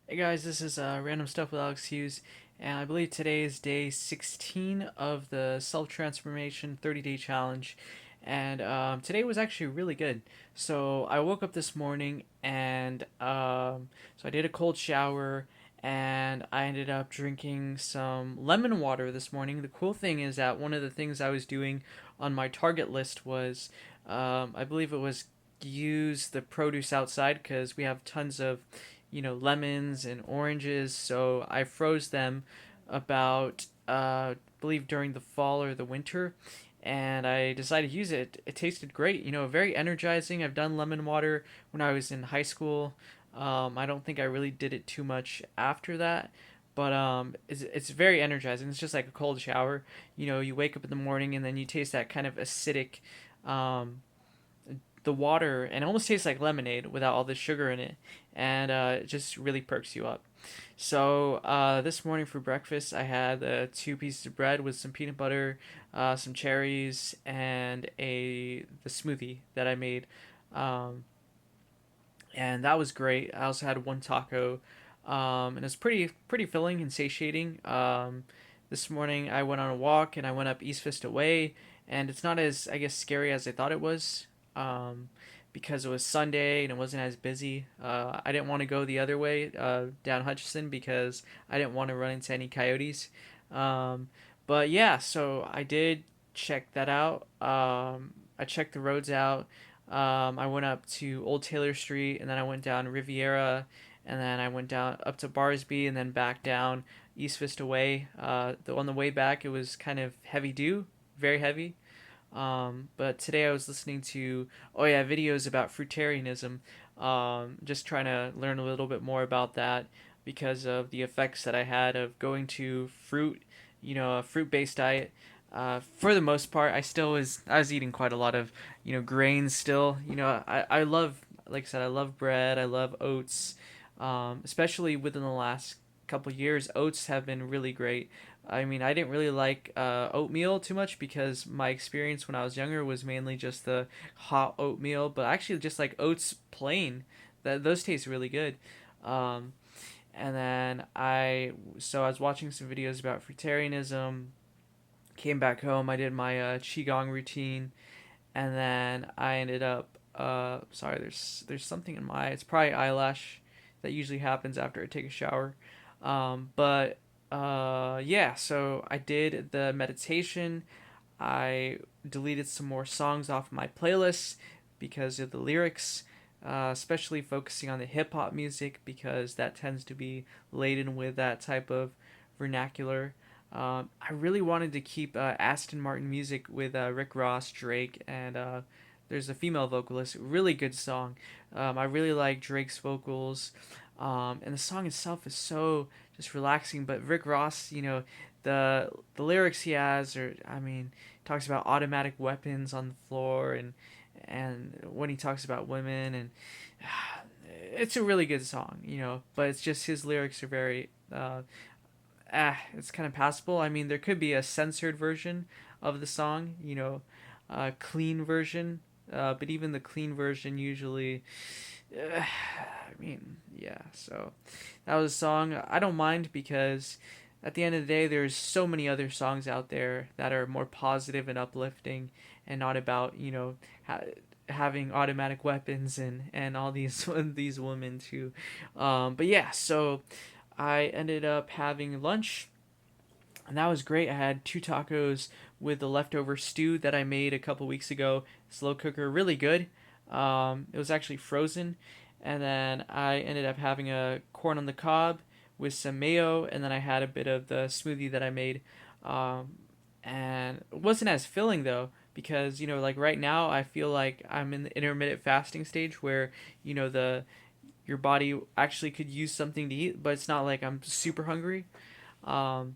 Hey guys, this is Random Stuff with Alex Hughes, and I believe today is day 16 of the Self Transformation 30-day challenge. And today was actually really good. So I woke up this morning, and so I did a cold shower, and I ended up drinking some lemon water this morning. The cool thing is that one of the things I was doing on my target list was, I believe it was use the produce outside because we have tons of lemons and oranges. So I froze them about, I believe during the fall or the winter, and I decided to use it. It tasted great, very energizing. I've done lemon water when I was in high school. I don't think I really did it too much after that. But it's very energizing. It's just like a cold shower. You wake up in the morning and then you taste that kind of acidic, um, the water, and it almost tastes like lemonade without all the sugar in it, and it just really perks you up. So this morning for breakfast, I had two pieces of bread with some peanut butter, some cherries, and the smoothie that I made, um, and that was great. I also had one taco, and it's pretty filling and satiating. This morning I went on a walk and I went up East Vista Way, and it's not as, I guess, scary as I thought it was. Because it was Sunday and it wasn't as busy. I didn't want to go the other way down Hutchison because I didn't want to run into any coyotes. Um, but yeah, so I did check that out. I checked the roads out. I went up to Old Taylor Street, and then I went down Riviera, and then I went down up to Barsby, and then back down East Vista Way. On the way back, it was kind of heavy dew, very heavy. But today I was listening to, oh yeah, videos about fruitarianism. Just trying to learn a little bit more about that because of the effects that I had of going to fruit, a fruit-based diet. For the most part, I was eating quite a lot of grains still. I love, like I said, I love bread. I love oats. Especially within the last couple years, oats have been really great. I mean, I didn't really like oatmeal too much because my experience when I was younger was mainly just the hot oatmeal, but I actually just like oats plain. Those taste really good. Um, and then I was watching some videos about fruitarianism. Came back home. I did my qigong routine, and then I ended up. Sorry, there's something in my eye. It's probably eyelash that usually happens after I take a shower. But yeah, so I did the meditation. I deleted some more songs off my playlist because of the lyrics, especially focusing on the hip hop music because that tends to be laden with that type of vernacular. I really wanted to keep Aston Martin music with Rick Ross, Drake, and there's a female vocalist. Really good song. I really like Drake's vocals, and the song itself is so just relaxing. But Rick Ross, the lyrics he has are, I mean, talks about automatic weapons on the floor, and when he talks about women, and it's a really good song, But it's just his lyrics are very it's kind of passable. I mean, there could be a censored version of the song, a clean version, but even the clean version usually, I mean, yeah. So that was a song I don't mind because at the end of the day, there's so many other songs out there that are more positive and uplifting, and not about having automatic weapons and all these these women too. But yeah, so I ended up having lunch, and that was great. I had two tacos with the leftover stew that I made a couple weeks ago. Slow cooker, really good. It was actually frozen, and then I ended up having a corn on the cob with some mayo, and then I had a bit of the smoothie that I made. Um, and it wasn't as filling though because like right now I feel like I'm in the intermittent fasting stage where the your body actually could use something to eat, but it's not like I'm super hungry. Um,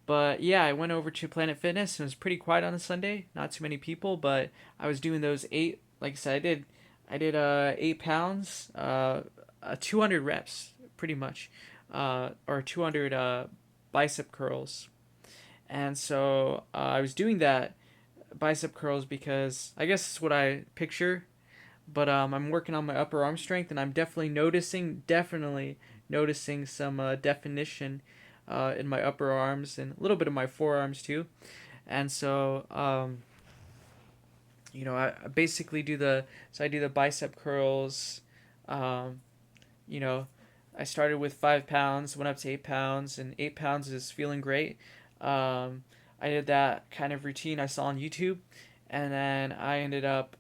but yeah, I went over to Planet Fitness and it was pretty quiet on a Sunday. Not too many people, but I was doing those eight. Like I said, I did 8 pounds, 200 reps, pretty much, or 200 bicep curls. And so I was doing that bicep curls because I guess it's what I picture, but I'm working on my upper arm strength, and I'm definitely noticing some definition in my upper arms and a little bit of my forearms too. And so, I basically I do the bicep curls. Um, you know, I started with 5 pounds, went up to 8 pounds, and 8 pounds is feeling great. I did that kind of routine I saw on YouTube, and then I ended up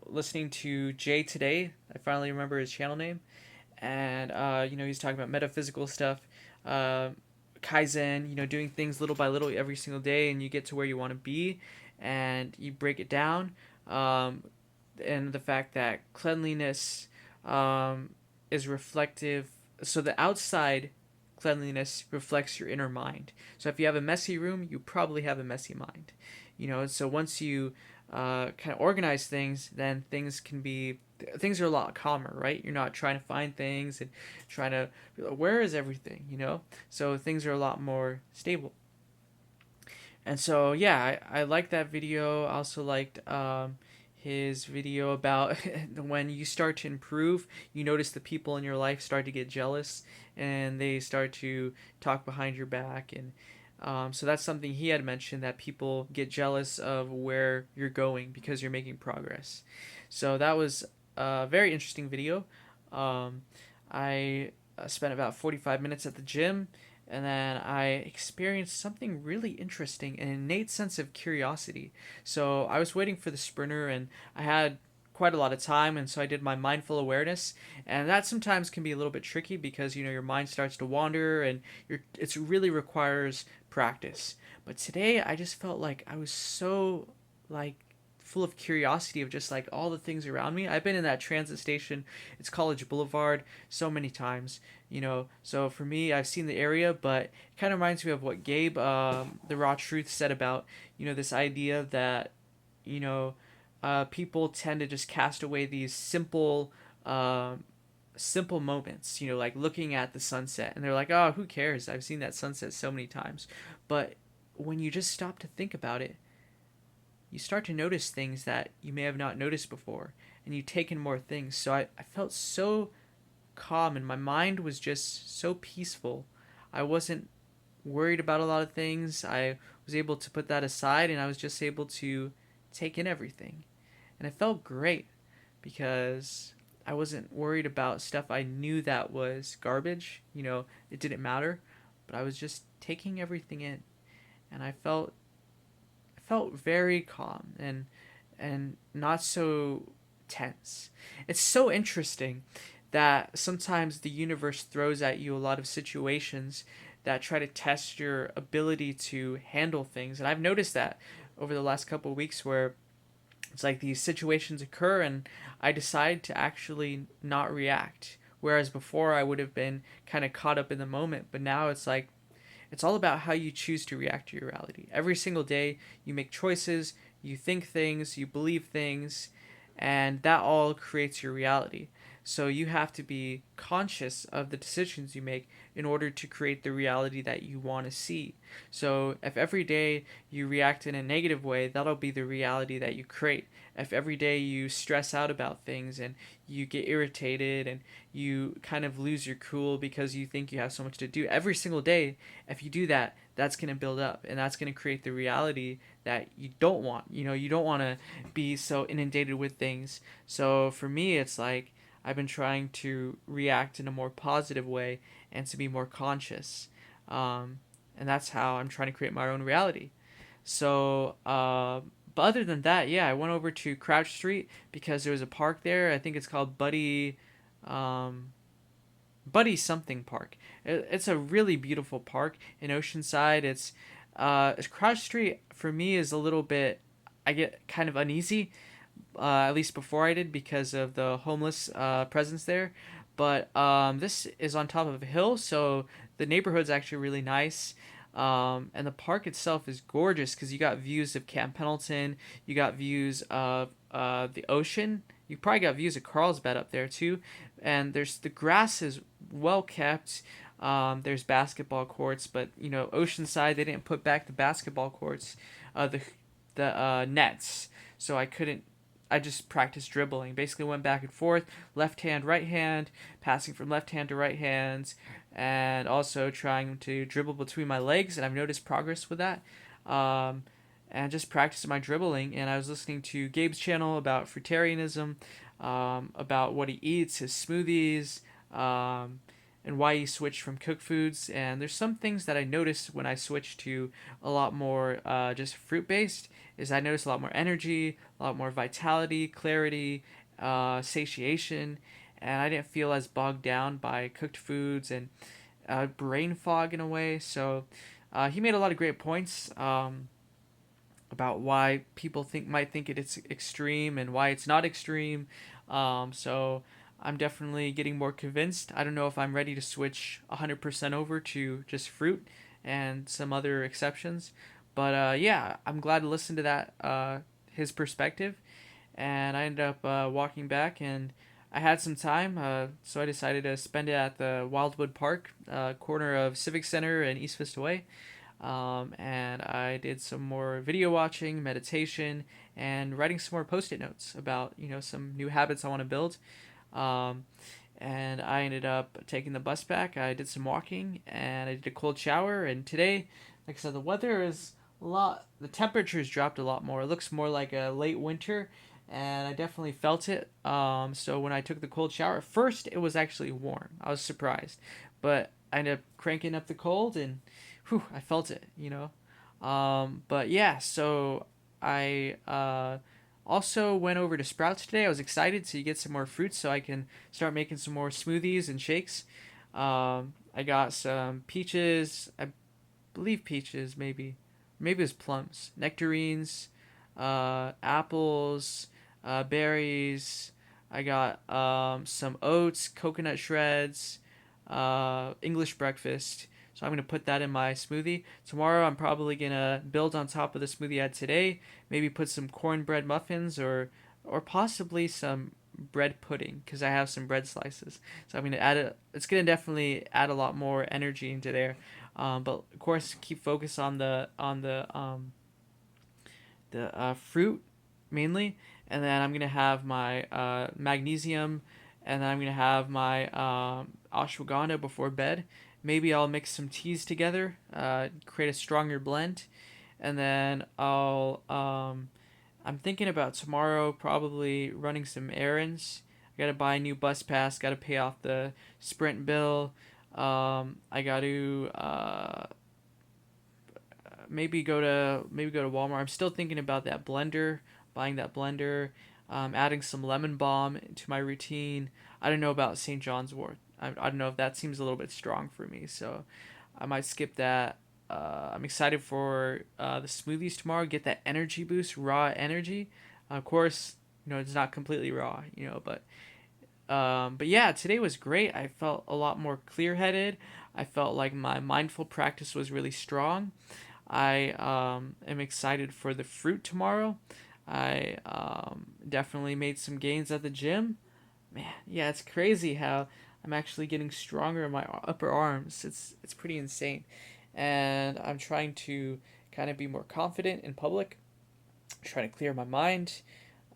listening to Jay Today. I finally remember his channel name, and he's talking about metaphysical stuff, uh, kaizen. Doing things little by little every single day, and you get to where you want to be, and you break it down. Um, and the fact that cleanliness is reflective. So the outside cleanliness reflects your inner mind. So if you have a messy room, you probably have a messy mind. So once you kind of organize things, then things are a lot calmer, right? You're not trying to find things and trying to where is everything, So things are a lot more stable. And so yeah, I liked that video. I also liked his video about when you start to improve, you notice the people in your life start to get jealous and they start to talk behind your back. And so that's something he had mentioned, that people get jealous of where you're going because you're making progress. So that was a very interesting video. I spent about 45 minutes at the gym, and then I experienced something really interesting, an innate sense of curiosity. So I was waiting for the sprinter, and I had quite a lot of time, and so I did my mindful awareness, and that sometimes can be a little bit tricky because your mind starts to wander, and it really requires practice. But today I just felt like I was so like full of curiosity of just like all the things around me. I've been in that transit station, it's College Boulevard, so many times, So for me, I've seen the area, but it kind of reminds me of what Gabe, the Raw Truth, said about, this idea that, you know, people tend to just cast away these simple moments, like looking at the sunset, and they're like, oh, who cares? I've seen that sunset so many times. But when you just stop to think about it, you start to notice things that you may have not noticed before, and you take in more things. So I felt so calm, and my mind was just so peaceful. I wasn't worried about a lot of things. I was able to put that aside, and I was just able to take in everything. And it felt great because I wasn't worried about stuff I knew that was garbage. It didn't matter, but I was just taking everything in, and I felt very calm and not so tense. It's so interesting that sometimes the universe throws at you a lot of situations that try to test your ability to handle things. And I've noticed that over the last couple of weeks, where it's like these situations occur and I decide to actually not react. Whereas before I would have been kind of caught up in the moment, but now it's like it's all about how you choose to react to your reality. Every single day, you make choices, you think things, you believe things, and that all creates your reality. So you have to be conscious of the decisions you make in order to create the reality that you want to see. So if every day you react in a negative way, that'll be the reality that you create. If every day you stress out about things and you get irritated and you kind of lose your cool because you think you have so much to do, every single day, if you do that, that's going to build up, and that's going to create the reality that you don't want. You don't want to be so inundated with things. So for me, it's like I've been trying to react in a more positive way and to be more conscious. And that's how I'm trying to create my own reality. So, but other than that, yeah, I went over to Crouch Street because there was a park there. I think it's called Buddy something Park. It's a really beautiful park in Oceanside. It's Crouch Street for me is a little bit. I get kind of uneasy, at least before I did, because of the homeless presence there. But this is on top of a hill, so the neighborhood's actually really nice. And the park itself is gorgeous because you got views of Camp Pendleton, you got views of the ocean. You probably got views of Carlsbad up there too, and the grass is well kept. There's basketball courts, but Oceanside, they didn't put back the basketball courts, the nets, so I couldn't I just practiced dribbling. Basically, went back and forth, left hand, right hand, passing from left hand to right hands, and also trying to dribble between my legs. And I've noticed progress with that. Um, and just practicing my dribbling. And I was listening to Gabe's channel about fruitarianism, about what he eats, his smoothies, and why he switched from cooked foods. And there's some things that I noticed when I switched to a lot more just fruit based. Is I noticed a lot more energy, a lot more vitality, clarity, satiation, and I didn't feel as bogged down by cooked foods and brain fog in a way. So he made a lot of great points. About why people might think it's extreme and why it's not extreme. So I'm definitely getting more convinced. I don't know if I'm ready to switch 100% over to just fruit and some other exceptions, but yeah, I'm glad to listen to that his perspective. And I ended up walking back and. I had some time, so I decided to spend it at the Wildwood Park, corner of Civic Center and East Vista Way. And I did some more video watching, meditation, and writing some more post-it notes about some new habits I want to build. Um, and I ended up taking the bus back. I did some walking, and I did a cold shower. And today, like I said, the weather is a lot. The temperature's dropped a lot more. It looks more like a late winter, and I definitely felt it. So when I took the cold shower, at first it was actually warm. I was surprised, but I ended up cranking up the cold and whew, I felt it, But yeah, so I also went over to Sprouts today. I was excited to get some more fruits so I can start making some more smoothies and shakes. I got some peaches, I believe peaches, maybe it was plums, nectarines, apples, berries. I got some oats, coconut shreds, English breakfast. So I'm going to put that in my smoothie. Tomorrow I'm probably going to build on top of the smoothie I had today. Maybe put some cornbread muffins or possibly some bread pudding because I have some bread slices. So I'm going to it's going to definitely add a lot more energy into there. But of course keep focus on the fruit mainly, and then I'm gonna have my magnesium, and then I'm gonna have my ashwagandha before bed. Maybe I'll mix some teas together, create a stronger blend, and then I'm thinking about tomorrow probably running some errands. I gotta buy a new bus pass. Gotta pay off the Sprint bill. I got to maybe go to Walmart. I'm still thinking about that blender, buying that blender, adding some lemon balm to my routine. I don't know about St. John's Wort. I don't know if that seems a little bit strong for me, so I might skip that. I'm excited for the smoothies tomorrow. Get that energy boost, raw energy. Of course, it's not completely raw, but yeah, today was great. I felt a lot more clear headed. I felt like my mindful practice was really strong. I am excited for the fruit tomorrow. I definitely made some gains at the gym. Man, yeah, it's crazy how I'm actually getting stronger in my upper arms. It's pretty insane, and I'm trying to kind of be more confident in public. Trying to clear my mind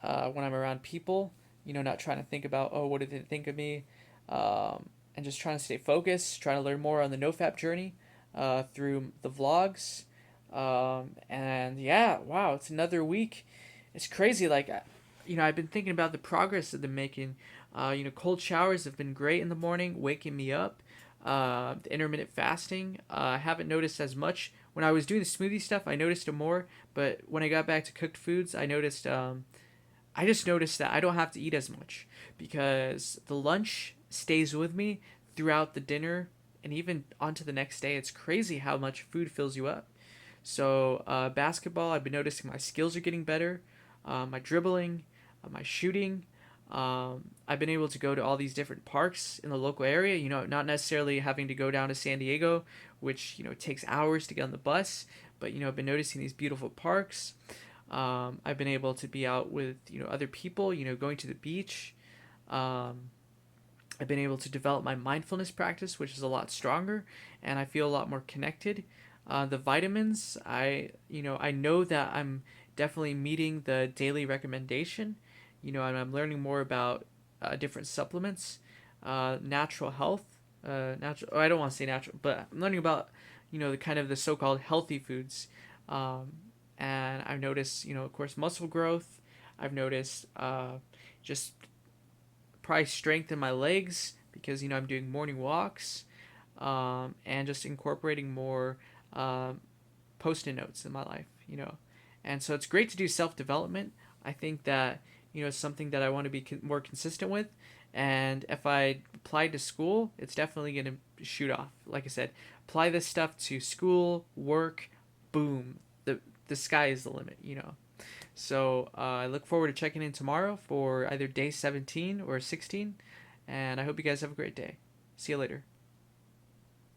when I'm around people. Not trying to think about what did they think of me, and just trying to stay focused. Trying to learn more on the NoFap journey through the vlogs. And yeah, wow, it's another week. It's crazy. Like, I've been thinking about the progress I've been making. Cold showers have been great in the morning, waking me up. The intermittent fasting, I haven't noticed as much. When I was doing the smoothie stuff, I noticed it more. But when I got back to cooked foods, I just noticed that I don't have to eat as much because the lunch stays with me throughout the dinner and even onto the next day. It's crazy how much food fills you up. So basketball, I've been noticing my skills are getting better, my dribbling, my shooting. I've been able to go to all these different parks in the local area. Not necessarily having to go down to San Diego, which takes hours to get on the bus. But I've been noticing these beautiful parks. I've been able to be out with other people. Going to the beach. I've been able to develop my mindfulness practice, which is a lot stronger, and I feel a lot more connected. The vitamins, I know that I'm definitely meeting the daily recommendation, and I'm learning more about different supplements, natural health, natural. Oh, I don't want to say natural, but I'm learning about the kind of the so-called healthy foods, um, and I've noticed of course muscle growth. I've noticed just probably strength in my legs because I'm doing morning walks, and just incorporating more post-it notes in my life. And so it's great to do self-development. I think that it's something that I want to be more consistent with, and if I apply to school, it's definitely going to shoot off. Like I said, apply this stuff to school, work, boom, the sky is the limit. So I look forward to checking in tomorrow for either day 17 or 16, and I hope you guys have a great day. See you later.